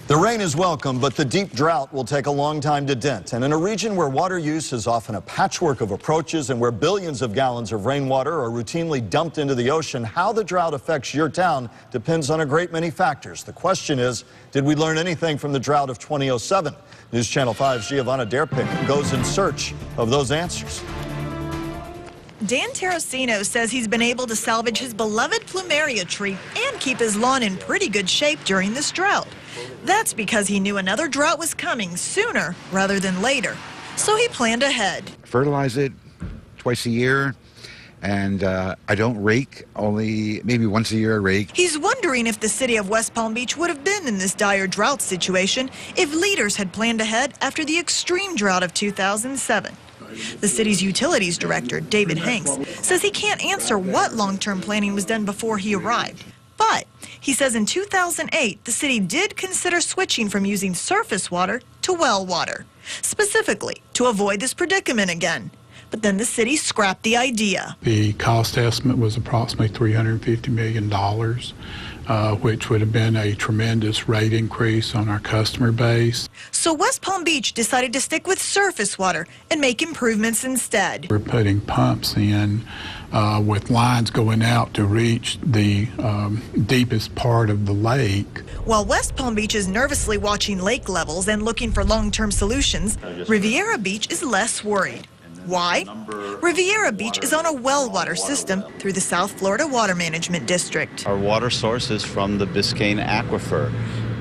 The rain is welcome, but the deep drought will take a long time to dent. And in a region where water use is often a patchwork of approaches and where billions of gallons of rainwater are routinely dumped into the ocean, how the drought affects your town depends on a great many factors. The question is, did we learn anything from the drought of 2007? News Channel 5's Giovanna Derpick goes in search of those answers. Dan Terracino says he's been able to salvage his beloved plumeria tree and keep his lawn in pretty good shape during this drought. That's because he knew another drought was coming sooner rather than later, so he planned ahead. Fertilize it twice a year, and I don't rake, only maybe once a year I rake. He's wondering if the city of West Palm Beach would have been in this dire drought situation if leaders had planned ahead after the extreme drought of 2007. The city's utilities director, David Hanks, says he can't answer what long-term planning was done before he arrived. But he says in 2008, the city did consider switching from using surface water to well water, specifically to avoid this predicament again. But then the city scrapped the idea. The cost estimate was approximately $350 million, which would have been a tremendous rate increase on our customer base. So West Palm Beach decided to stick with surface water and make improvements instead. We're putting pumps in with lines going out to reach the deepest part of the lake. While West Palm Beach is nervously watching lake levels and looking for long-term solutions, Riviera Beach is less worried. Why? Riviera Beach is on a well water system through the South Florida Water Management District. Our water source is from the Biscayne Aquifer,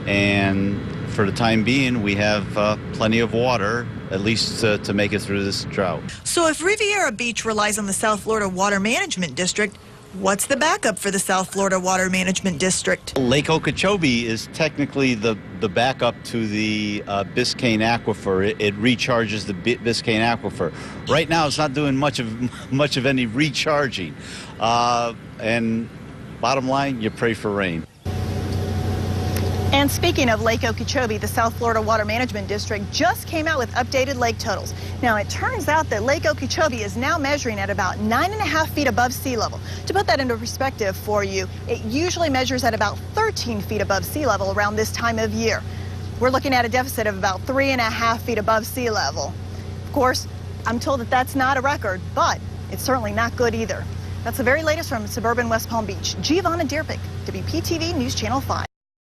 and for the time being, we have plenty of water, at least to make it through this drought. So if Riviera Beach relies on the South Florida Water Management District, what's the backup for the South Florida Water Management District? Lake Okeechobee is technically the backup to the Biscayne Aquifer. It recharges the Biscayne Aquifer. Right now, it's not doing much of any recharging. And bottom line, you pray for rain. And speaking of Lake Okeechobee, the South Florida Water Management District just came out with updated lake totals. Now, it turns out that Lake Okeechobee is now measuring at about 9.5 feet above sea level. To put that into perspective for you, it usually measures at about 13 feet above sea level around this time of year. We're looking at a deficit of about 3.5 feet above sea level. Of course, I'm told that that's not a record, but it's certainly not good either. That's the very latest from suburban West Palm Beach. Giovanna Derpick, WPTV News Channel 5.